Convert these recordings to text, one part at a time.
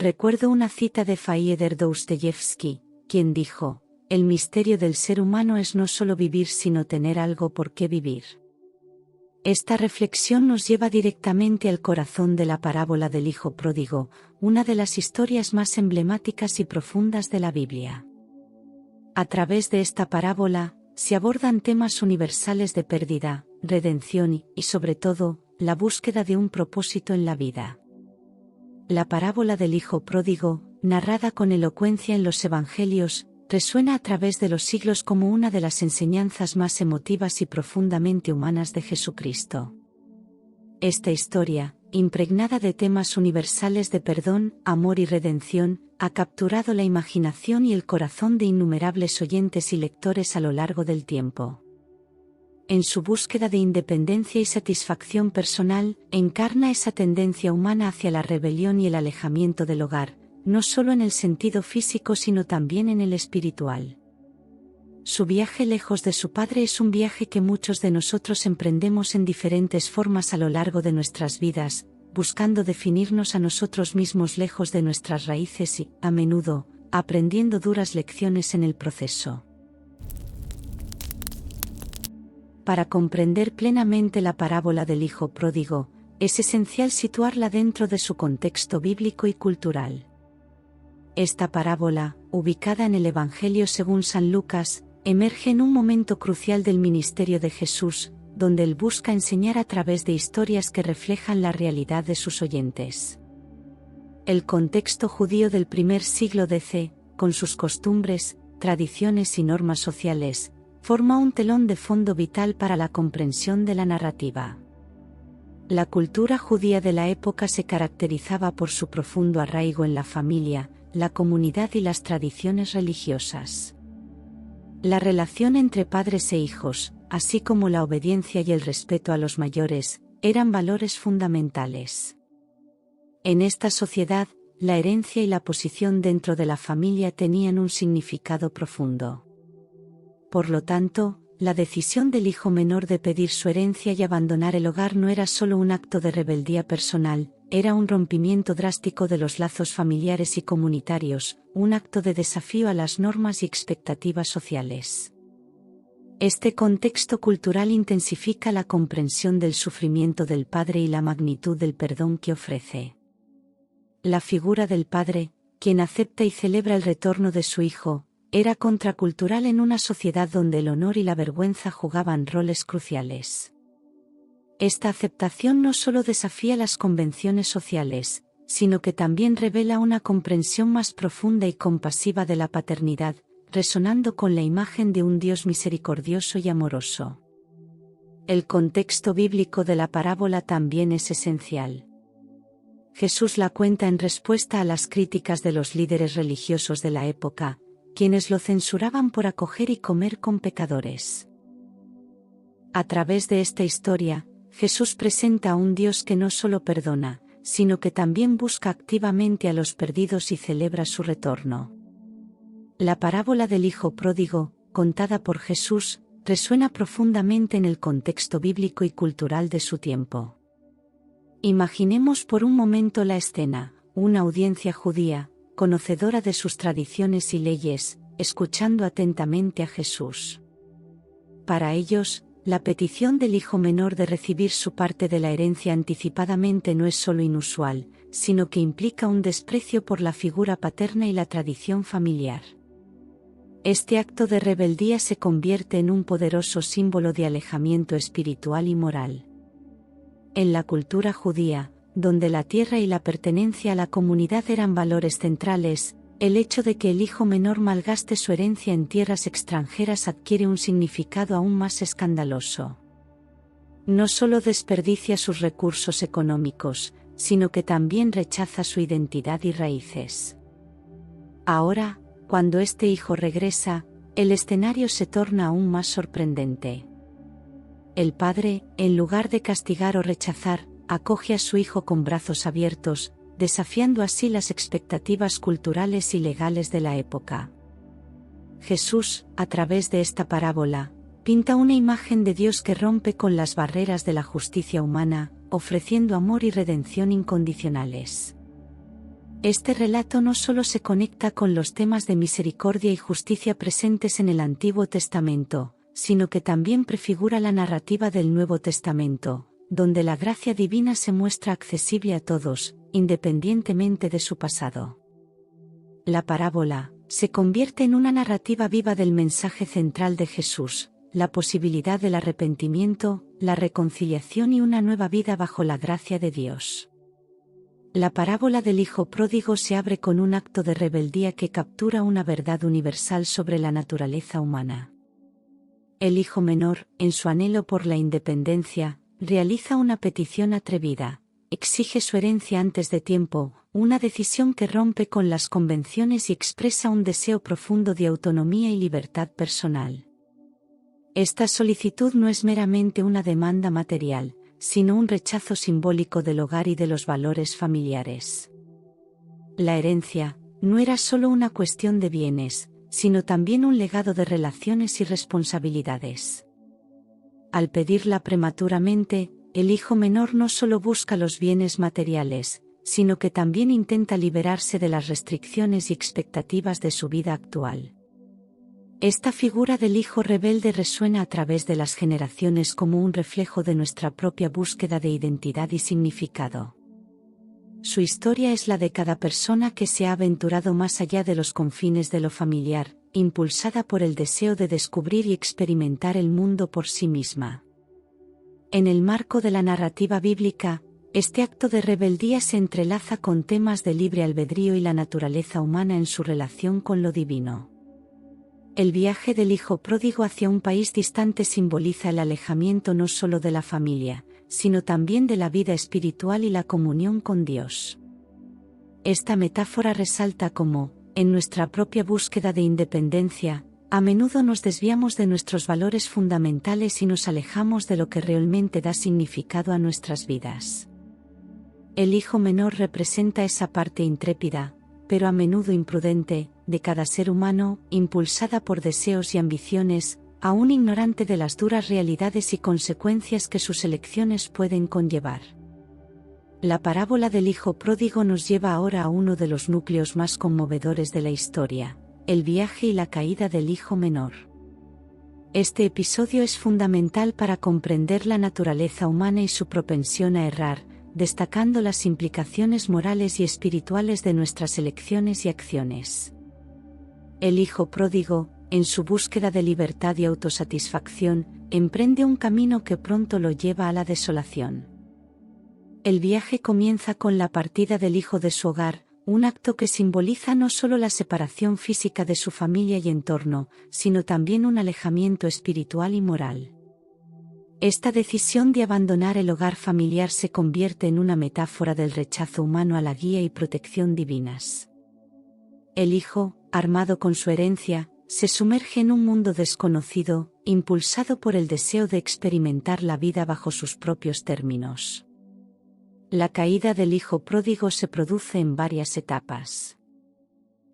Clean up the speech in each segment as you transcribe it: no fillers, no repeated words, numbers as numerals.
Recuerdo una cita de Fyodor Dostoyevsky, quien dijo: "El misterio del ser humano es no solo vivir sino tener algo por qué vivir". Esta reflexión nos lleva directamente al corazón de la parábola del Hijo Pródigo, una de las historias más emblemáticas y profundas de la Biblia. A través de esta parábola, se abordan temas universales de pérdida, redención y, sobre todo, la búsqueda de un propósito en la vida. La parábola del Hijo Pródigo, narrada con elocuencia en los Evangelios, resuena a través de los siglos como una de las enseñanzas más emotivas y profundamente humanas de Jesucristo. Esta historia, impregnada de temas universales de perdón, amor y redención, ha capturado la imaginación y el corazón de innumerables oyentes y lectores a lo largo del tiempo. En su búsqueda de independencia y satisfacción personal, encarna esa tendencia humana hacia la rebelión y el alejamiento del hogar, no solo en el sentido físico sino también en el espiritual. Su viaje lejos de su padre es un viaje que muchos de nosotros emprendemos en diferentes formas a lo largo de nuestras vidas, buscando definirnos a nosotros mismos lejos de nuestras raíces y, a menudo, aprendiendo duras lecciones en el proceso. Para comprender plenamente la parábola del Hijo Pródigo, es esencial situarla dentro de su contexto bíblico y cultural. Esta parábola, ubicada en el Evangelio según San Lucas, emerge en un momento crucial del ministerio de Jesús, donde él busca enseñar a través de historias que reflejan la realidad de sus oyentes. El contexto judío del primer siglo DC, con sus costumbres, tradiciones y normas sociales, forma un telón de fondo vital para la comprensión de la narrativa. La cultura judía de la época se caracterizaba por su profundo arraigo en la familia, la comunidad y las tradiciones religiosas. La relación entre padres e hijos, así como la obediencia y el respeto a los mayores, eran valores fundamentales. En esta sociedad, la herencia y la posición dentro de la familia tenían un significado profundo. Por lo tanto, la decisión del hijo menor de pedir su herencia y abandonar el hogar no era solo un acto de rebeldía personal, era un rompimiento drástico de los lazos familiares y comunitarios, un acto de desafío a las normas y expectativas sociales. Este contexto cultural intensifica la comprensión del sufrimiento del padre y la magnitud del perdón que ofrece. La figura del padre, quien acepta y celebra el retorno de su hijo, era contracultural en una sociedad donde el honor y la vergüenza jugaban roles cruciales. Esta aceptación no solo desafía las convenciones sociales, sino que también revela una comprensión más profunda y compasiva de la paternidad, resonando con la imagen de un Dios misericordioso y amoroso. El contexto bíblico de la parábola también es esencial. Jesús la cuenta en respuesta a las críticas de los líderes religiosos de la época, quienes lo censuraban por acoger y comer con pecadores. A través de esta historia, Jesús presenta a un Dios que no solo perdona, sino que también busca activamente a los perdidos y celebra su retorno. La parábola del Hijo Pródigo, contada por Jesús, resuena profundamente en el contexto bíblico y cultural de su tiempo. Imaginemos por un momento la escena: una audiencia judía, conocedora de sus tradiciones y leyes, escuchando atentamente a Jesús. Para ellos, la petición del hijo menor de recibir su parte de la herencia anticipadamente no es solo inusual, sino que implica un desprecio por la figura paterna y la tradición familiar. Este acto de rebeldía se convierte en un poderoso símbolo de alejamiento espiritual y moral. En la cultura judía, donde la tierra y la pertenencia a la comunidad eran valores centrales, el hecho de que el hijo menor malgaste su herencia en tierras extranjeras adquiere un significado aún más escandaloso. No solo desperdicia sus recursos económicos, sino que también rechaza su identidad y raíces. Ahora, cuando este hijo regresa, el escenario se torna aún más sorprendente. El padre, en lugar de castigar o rechazar, acoge a su hijo con brazos abiertos, desafiando así las expectativas culturales y legales de la época. Jesús, a través de esta parábola, pinta una imagen de Dios que rompe con las barreras de la justicia humana, ofreciendo amor y redención incondicionales. Este relato no solo se conecta con los temas de misericordia y justicia presentes en el Antiguo Testamento, sino que también prefigura la narrativa del Nuevo Testamento, donde la gracia divina se muestra accesible a todos, independientemente de su pasado. La parábola se convierte en una narrativa viva del mensaje central de Jesús, la posibilidad del arrepentimiento, la reconciliación y una nueva vida bajo la gracia de Dios. La parábola del Hijo Pródigo se abre con un acto de rebeldía que captura una verdad universal sobre la naturaleza humana. El hijo menor, en su anhelo por la independencia, realiza una petición atrevida, exige su herencia antes de tiempo, una decisión que rompe con las convenciones y expresa un deseo profundo de autonomía y libertad personal. Esta solicitud no es meramente una demanda material, sino un rechazo simbólico del hogar y de los valores familiares. La herencia no era solo una cuestión de bienes, sino también un legado de relaciones y responsabilidades. Al pedirla prematuramente, el hijo menor no solo busca los bienes materiales, sino que también intenta liberarse de las restricciones y expectativas de su vida actual. Esta figura del hijo rebelde resuena a través de las generaciones como un reflejo de nuestra propia búsqueda de identidad y significado. Su historia es la de cada persona que se ha aventurado más allá de los confines de lo familiar, impulsada por el deseo de descubrir y experimentar el mundo por sí misma. En el marco de la narrativa bíblica, este acto de rebeldía se entrelaza con temas de libre albedrío y la naturaleza humana en su relación con lo divino. El viaje del hijo pródigo hacia un país distante simboliza el alejamiento no solo de la familia, sino también de la vida espiritual y la comunión con Dios. Esta metáfora resalta cómo, en nuestra propia búsqueda de independencia, a menudo nos desviamos de nuestros valores fundamentales y nos alejamos de lo que realmente da significado a nuestras vidas. El hijo menor representa esa parte intrépida, pero a menudo imprudente, de cada ser humano, impulsada por deseos y ambiciones, aún ignorante de las duras realidades y consecuencias que sus elecciones pueden conllevar. La parábola del hijo pródigo nos lleva ahora a uno de los núcleos más conmovedores de la historia, el viaje y la caída del hijo menor. Este episodio es fundamental para comprender la naturaleza humana y su propensión a errar, destacando las implicaciones morales y espirituales de nuestras elecciones y acciones. El hijo pródigo, en su búsqueda de libertad y autosatisfacción, emprende un camino que pronto lo lleva a la desolación. El viaje comienza con la partida del hijo de su hogar, un acto que simboliza no solo la separación física de su familia y entorno, sino también un alejamiento espiritual y moral. Esta decisión de abandonar el hogar familiar se convierte en una metáfora del rechazo humano a la guía y protección divinas. El hijo, armado con su herencia, se sumerge en un mundo desconocido, impulsado por el deseo de experimentar la vida bajo sus propios términos. La caída del hijo pródigo se produce en varias etapas.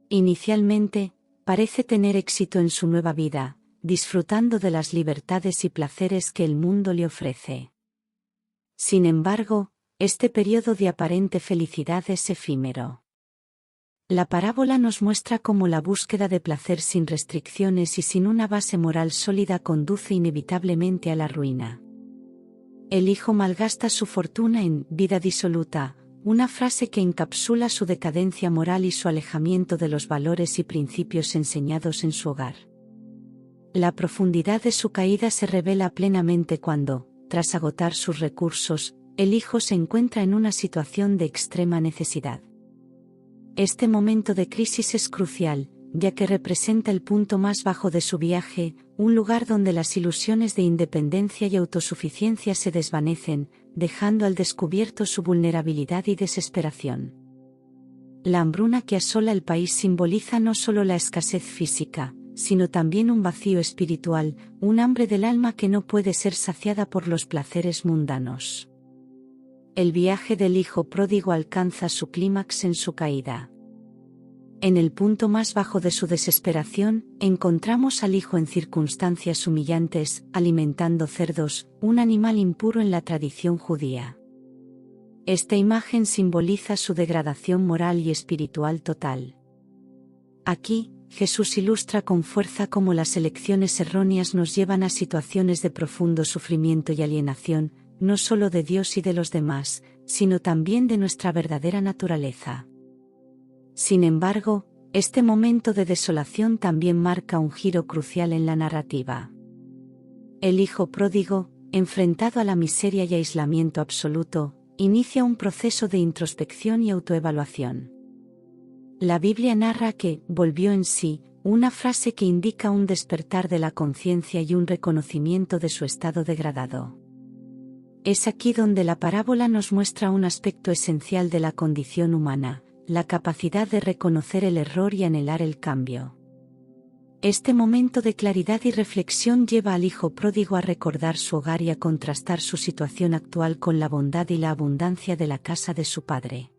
Inicialmente, parece tener éxito en su nueva vida, disfrutando de las libertades y placeres que el mundo le ofrece. Sin embargo, este periodo de aparente felicidad es efímero. La parábola nos muestra cómo la búsqueda de placer sin restricciones y sin una base moral sólida conduce inevitablemente a la ruina. El hijo malgasta su fortuna en vida disoluta, una frase que encapsula su decadencia moral y su alejamiento de los valores y principios enseñados en su hogar. La profundidad de su caída se revela plenamente cuando, tras agotar sus recursos, el hijo se encuentra en una situación de extrema necesidad. Este momento de crisis es crucial, ya que representa el punto más bajo de su viaje, un lugar donde las ilusiones de independencia y autosuficiencia se desvanecen, dejando al descubierto su vulnerabilidad y desesperación. La hambruna que asola el país simboliza no solo la escasez física, sino también un vacío espiritual, un hambre del alma que no puede ser saciada por los placeres mundanos. El viaje del hijo pródigo alcanza su clímax en su caída. En el punto más bajo de su desesperación, encontramos al hijo en circunstancias humillantes, alimentando cerdos, un animal impuro en la tradición judía. Esta imagen simboliza su degradación moral y espiritual total. Aquí, Jesús ilustra con fuerza cómo las elecciones erróneas nos llevan a situaciones de profundo sufrimiento y alienación, no solo de Dios y de los demás, sino también de nuestra verdadera naturaleza. Sin embargo, este momento de desolación también marca un giro crucial en la narrativa. El hijo pródigo, enfrentado a la miseria y aislamiento absoluto, inicia un proceso de introspección y autoevaluación. La Biblia narra que volvió en sí, una frase que indica un despertar de la conciencia y un reconocimiento de su estado degradado. Es aquí donde la parábola nos muestra un aspecto esencial de la condición humana, la capacidad de reconocer el error y anhelar el cambio. Este momento de claridad y reflexión lleva al hijo pródigo a recordar su hogar y a contrastar su situación actual con la bondad y la abundancia de la casa de su padre.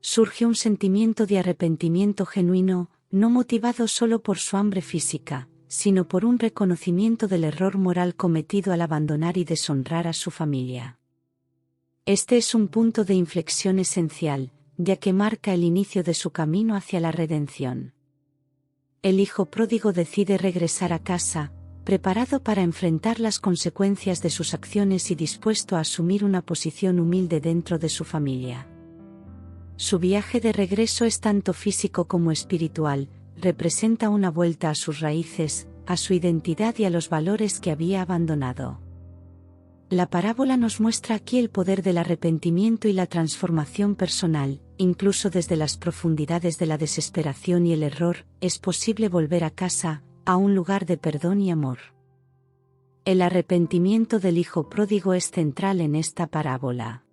Surge un sentimiento de arrepentimiento genuino, no motivado solo por su hambre física, sino por un reconocimiento del error moral cometido al abandonar y deshonrar a su familia. Este es un punto de inflexión esencial, ya que marca el inicio de su camino hacia la redención. El hijo pródigo decide regresar a casa, preparado para enfrentar las consecuencias de sus acciones y dispuesto a asumir una posición humilde dentro de su familia. Su viaje de regreso es tanto físico como espiritual, representa una vuelta a sus raíces, a su identidad y a los valores que había abandonado. La parábola nos muestra aquí el poder del arrepentimiento y la transformación personal, incluso desde las profundidades de la desesperación y el error, es posible volver a casa, a un lugar de perdón y amor. El arrepentimiento del hijo pródigo es central en esta parábola.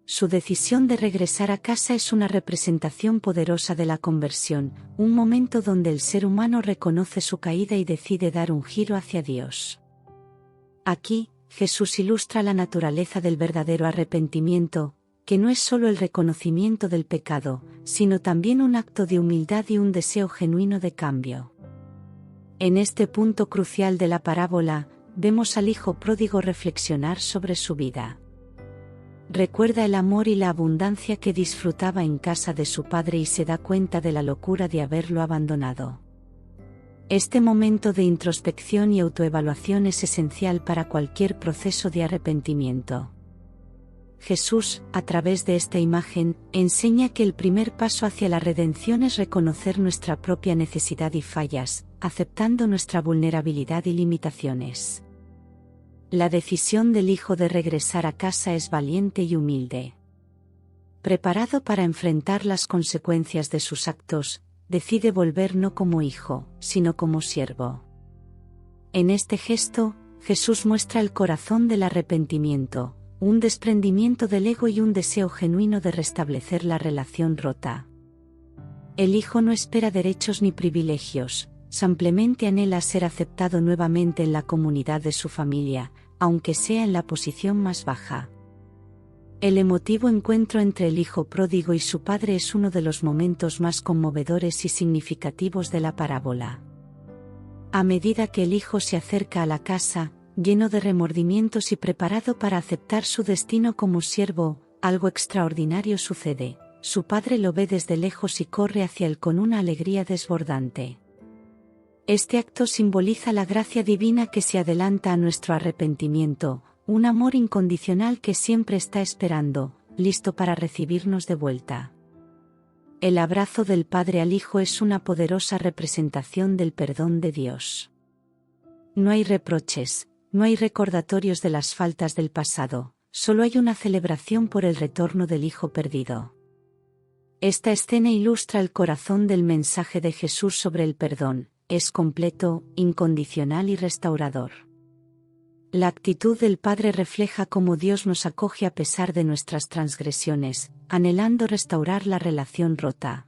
Su decisión de regresar a casa es una representación poderosa de la conversión, un momento donde el ser humano reconoce su caída y decide dar un giro hacia Dios. Aquí, Jesús ilustra la naturaleza del verdadero arrepentimiento, que no es solo el reconocimiento del pecado, sino también un acto de humildad y un deseo genuino de cambio. En este punto crucial de la parábola, vemos al hijo pródigo reflexionar sobre su vida. Recuerda el amor y la abundancia que disfrutaba en casa de su padre y se da cuenta de la locura de haberlo abandonado. Este momento de introspección y autoevaluación es esencial para cualquier proceso de arrepentimiento. Jesús, a través de esta imagen, enseña que el primer paso hacia la redención es reconocer nuestra propia necesidad y fallas, aceptando nuestra vulnerabilidad y limitaciones. La decisión del hijo de regresar a casa es valiente y humilde. Preparado para enfrentar las consecuencias de sus actos, decide volver no como hijo, sino como siervo. En este gesto, Jesús muestra el corazón del arrepentimiento, un desprendimiento del ego y un deseo genuino de restablecer la relación rota. El hijo no espera derechos ni privilegios, simplemente anhela ser aceptado nuevamente en la comunidad de su familia, aunque sea en la posición más baja. El emotivo encuentro entre el hijo pródigo y su padre es uno de los momentos más conmovedores y significativos de la parábola. A medida que el hijo se acerca a la casa, lleno de remordimientos y preparado para aceptar su destino como siervo, algo extraordinario sucede. Su padre lo ve desde lejos y corre hacia él con una alegría desbordante. Este acto simboliza la gracia divina que se adelanta a nuestro arrepentimiento, un amor incondicional que siempre está esperando, listo para recibirnos de vuelta. El abrazo del Padre al Hijo es una poderosa representación del perdón de Dios. No hay reproches, no hay recordatorios de las faltas del pasado, solo hay una celebración por el retorno del Hijo perdido. Esta escena ilustra el corazón del mensaje de Jesús sobre el perdón. Es completo, incondicional y restaurador. La actitud del Padre refleja cómo Dios nos acoge a pesar de nuestras transgresiones, anhelando restaurar la relación rota.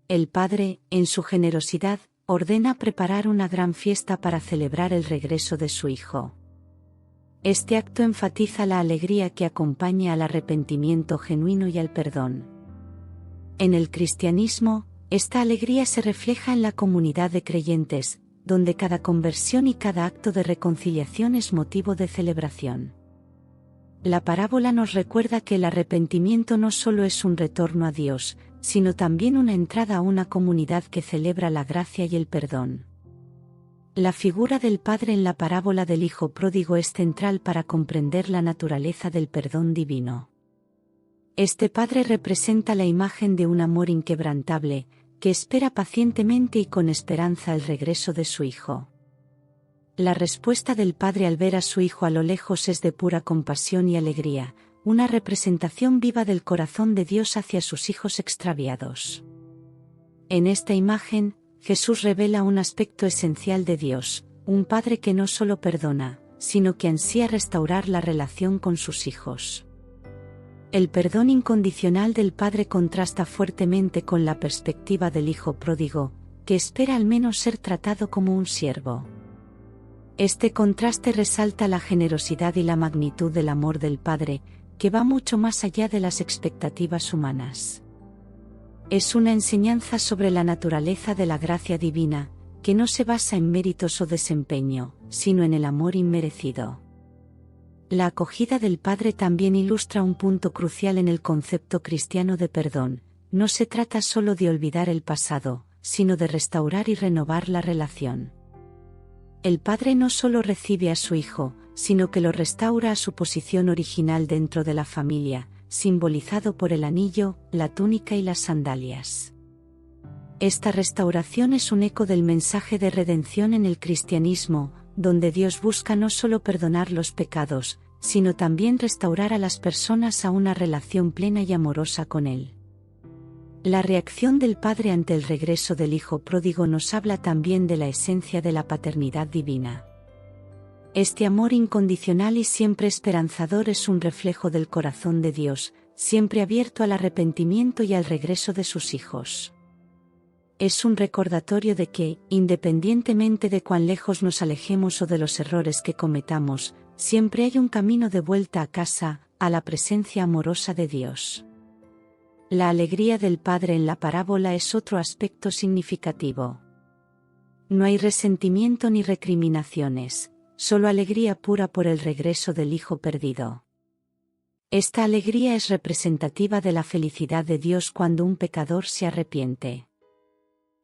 El Padre, en su generosidad, ordena preparar una gran fiesta para celebrar el regreso de su Hijo. Este acto enfatiza la alegría que acompaña al arrepentimiento genuino y al perdón. En el cristianismo, esta alegría se refleja en la comunidad de creyentes, donde cada conversión y cada acto de reconciliación es motivo de celebración. La parábola nos recuerda que el arrepentimiento no solo es un retorno a Dios, sino también una entrada a una comunidad que celebra la gracia y el perdón. La figura del Padre en la parábola del Hijo Pródigo es central para comprender la naturaleza del perdón divino. Este Padre representa la imagen de un amor inquebrantable, que espera pacientemente y con esperanza el regreso de su Hijo. La respuesta del Padre al ver a su Hijo a lo lejos es de pura compasión y alegría, una representación viva del corazón de Dios hacia sus hijos extraviados. En esta imagen, Jesús revela un aspecto esencial de Dios, un Padre que no solo perdona, sino que ansía restaurar la relación con sus hijos. El perdón incondicional del Padre contrasta fuertemente con la perspectiva del Hijo Pródigo, que espera al menos ser tratado como un siervo. Este contraste resalta la generosidad y la magnitud del amor del Padre, que va mucho más allá de las expectativas humanas. Es una enseñanza sobre la naturaleza de la gracia divina, que no se basa en méritos o desempeño, sino en el amor inmerecido. La acogida del Padre también ilustra un punto crucial en el concepto cristiano de perdón. No se trata solo de olvidar el pasado, sino de restaurar y renovar la relación. El Padre no solo recibe a su Hijo, sino que lo restaura a su posición original dentro de la familia, simbolizado por el anillo, la túnica y las sandalias. Esta restauración es un eco del mensaje de redención en el cristianismo, donde Dios busca no solo perdonar los pecados, sino también restaurar a las personas a una relación plena y amorosa con Él. La reacción del Padre ante el regreso del Hijo Pródigo nos habla también de la esencia de la paternidad divina. Este amor incondicional y siempre esperanzador es un reflejo del corazón de Dios, siempre abierto al arrepentimiento y al regreso de sus hijos. Es un recordatorio de que, independientemente de cuán lejos nos alejemos o de los errores que cometamos, siempre hay un camino de vuelta a casa, a la presencia amorosa de Dios. La alegría del Padre en la parábola es otro aspecto significativo. No hay resentimiento ni recriminaciones, solo alegría pura por el regreso del Hijo perdido. Esta alegría es representativa de la felicidad de Dios cuando un pecador se arrepiente.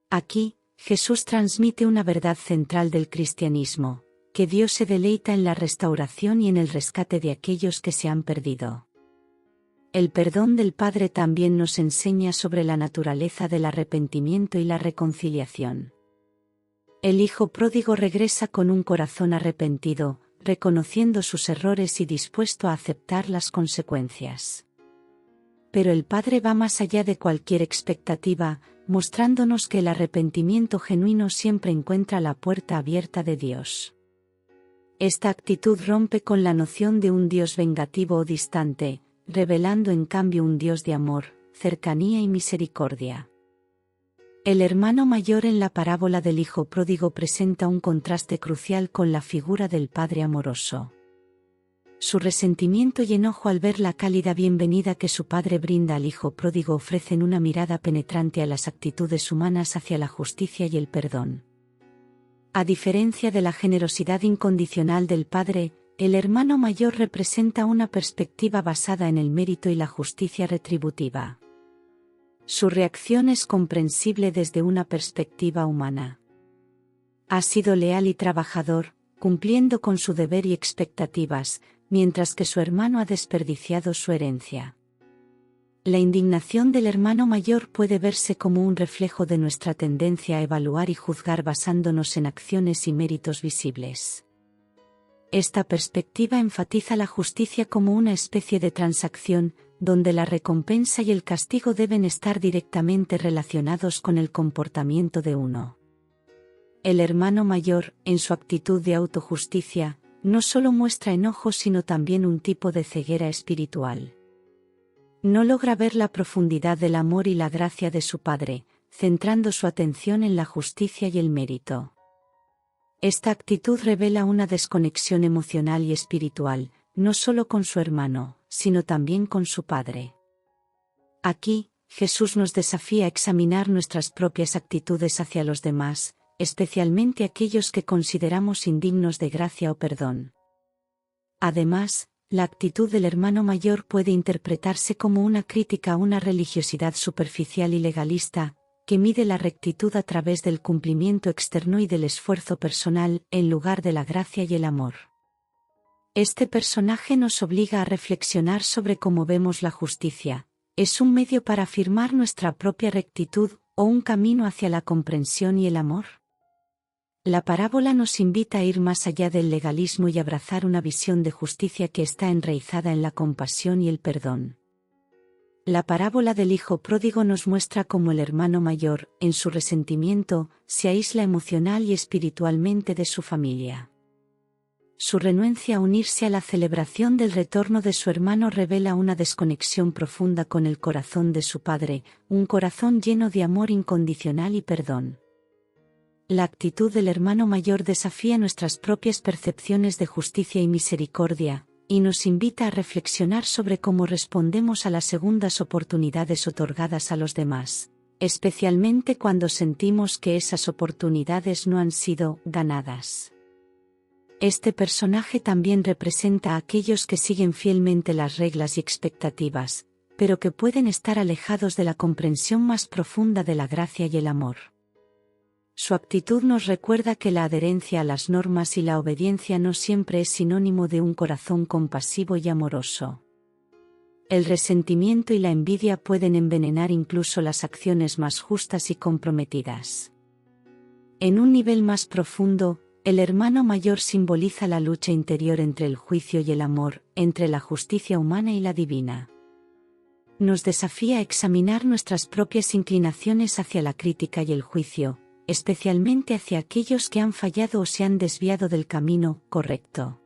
Aquí, Jesús transmite una verdad central del cristianismo, que Dios se deleita en la restauración y en el rescate de aquellos que se han perdido. El perdón del Padre también nos enseña sobre la naturaleza del arrepentimiento y la reconciliación. El Hijo Pródigo regresa con un corazón arrepentido, reconociendo sus errores y dispuesto a aceptar las consecuencias. Pero el Padre va más allá de cualquier expectativa, mostrándonos que el arrepentimiento genuino siempre encuentra la puerta abierta de Dios. Esta actitud rompe con la noción de un Dios vengativo o distante, revelando en cambio un Dios de amor, cercanía y misericordia. El hermano mayor en la parábola del Hijo Pródigo presenta un contraste crucial con la figura del Padre amoroso. Su resentimiento y enojo al ver la cálida bienvenida que su padre brinda al Hijo Pródigo ofrecen una mirada penetrante a las actitudes humanas hacia la justicia y el perdón. A diferencia de la generosidad incondicional del Padre, el hermano mayor representa una perspectiva basada en el mérito y la justicia retributiva. Su reacción es comprensible desde una perspectiva humana. Ha sido leal y trabajador, cumpliendo con su deber y expectativas, mientras que su hermano ha desperdiciado su herencia. La indignación del hermano mayor puede verse como un reflejo de nuestra tendencia a evaluar y juzgar basándonos en acciones y méritos visibles. Esta perspectiva enfatiza la justicia como una especie de transacción, donde la recompensa y el castigo deben estar directamente relacionados con el comportamiento de uno. El hermano mayor, en su actitud de autojusticia, no solo muestra enojo sino también un tipo de ceguera espiritual. No logra ver la profundidad del amor y la gracia de su Padre, centrando su atención en la justicia y el mérito. Esta actitud revela una desconexión emocional y espiritual, no solo con su hermano, sino también con su Padre. Aquí, Jesús nos desafía a examinar nuestras propias actitudes hacia los demás, especialmente aquellos que consideramos indignos de gracia o perdón. Además, la actitud del hermano mayor puede interpretarse como una crítica a una religiosidad superficial y legalista, que mide la rectitud a través del cumplimiento externo y del esfuerzo personal, en lugar de la gracia y el amor. Este personaje nos obliga a reflexionar sobre cómo vemos la justicia. ¿Es un medio para afirmar nuestra propia rectitud, o un camino hacia la comprensión y el amor? La parábola nos invita a ir más allá del legalismo y abrazar una visión de justicia que está enraizada en la compasión y el perdón. La parábola del hijo pródigo nos muestra cómo el hermano mayor, en su resentimiento, se aísla emocional y espiritualmente de su familia. Su renuencia a unirse a la celebración del retorno de su hermano revela una desconexión profunda con el corazón de su padre, un corazón lleno de amor incondicional y perdón. La actitud del hermano mayor desafía nuestras propias percepciones de justicia y misericordia, y nos invita a reflexionar sobre cómo respondemos a las segundas oportunidades otorgadas a los demás, especialmente cuando sentimos que esas oportunidades no han sido ganadas. Este personaje también representa a aquellos que siguen fielmente las reglas y expectativas, pero que pueden estar alejados de la comprensión más profunda de la gracia y el amor. Su actitud nos recuerda que la adherencia a las normas y la obediencia no siempre es sinónimo de un corazón compasivo y amoroso. El resentimiento y la envidia pueden envenenar incluso las acciones más justas y comprometidas. En un nivel más profundo, el hermano mayor simboliza la lucha interior entre el juicio y el amor, entre la justicia humana y la divina. Nos desafía a examinar nuestras propias inclinaciones hacia la crítica y el juicio, especialmente hacia aquellos que han fallado o se han desviado del camino correcto.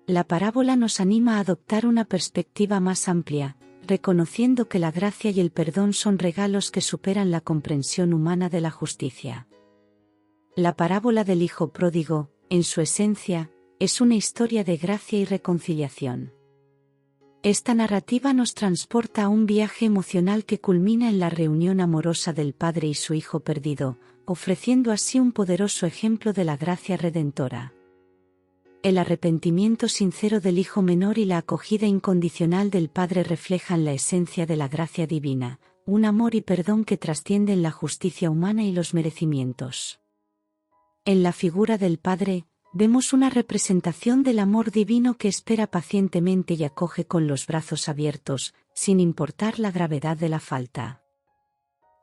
La parábola nos anima a adoptar una perspectiva más amplia, reconociendo que la gracia y el perdón son regalos que superan la comprensión humana de la justicia. La parábola del hijo pródigo, en su esencia, es una historia de gracia y reconciliación. Esta narrativa nos transporta a un viaje emocional que culmina en la reunión amorosa del padre y su hijo perdido, ofreciendo así un poderoso ejemplo de la gracia redentora. El arrepentimiento sincero del hijo menor y la acogida incondicional del padre reflejan la esencia de la gracia divina, un amor y perdón que trascienden la justicia humana y los merecimientos. En la figura del padre, vemos una representación del amor divino que espera pacientemente y acoge con los brazos abiertos, sin importar la gravedad de la falta.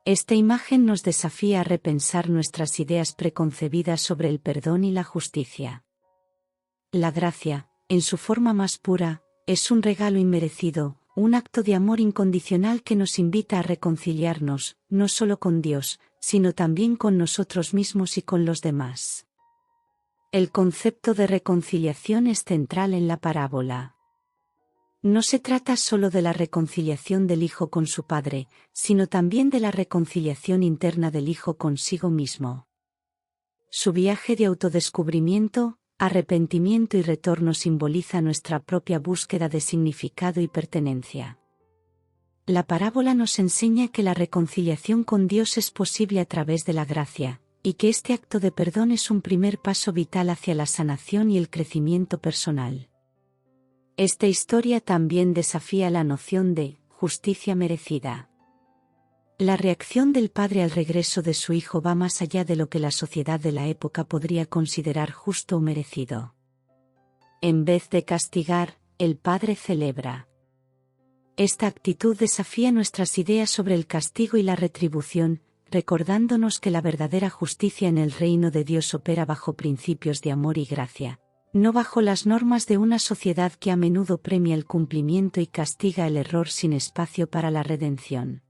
Esta imagen nos desafía a repensar nuestras ideas preconcebidas sobre el perdón y la justicia. La gracia, en su forma más pura, es un regalo inmerecido, un acto de amor incondicional que nos invita a reconciliarnos, no solo con Dios, sino también con nosotros mismos y con los demás. El concepto de reconciliación es central en la parábola. No se trata solo de la reconciliación del hijo con su padre, sino también de la reconciliación interna del hijo consigo mismo. Su viaje de autodescubrimiento, arrepentimiento y retorno simboliza nuestra propia búsqueda de significado y pertenencia. La parábola nos enseña que la reconciliación con Dios es posible a través de la gracia, y que este acto de perdón es un primer paso vital hacia la sanación y el crecimiento personal. Esta historia también desafía la noción de justicia merecida. La reacción del padre al regreso de su hijo va más allá de lo que la sociedad de la época podría considerar justo o merecido. En vez de castigar, el padre celebra. Esta actitud desafía nuestras ideas sobre el castigo y la retribución, recordándonos que la verdadera justicia en el reino de Dios opera bajo principios de amor y gracia, no bajo las normas de una sociedad que a menudo premia el cumplimiento y castiga el error sin espacio para la redención.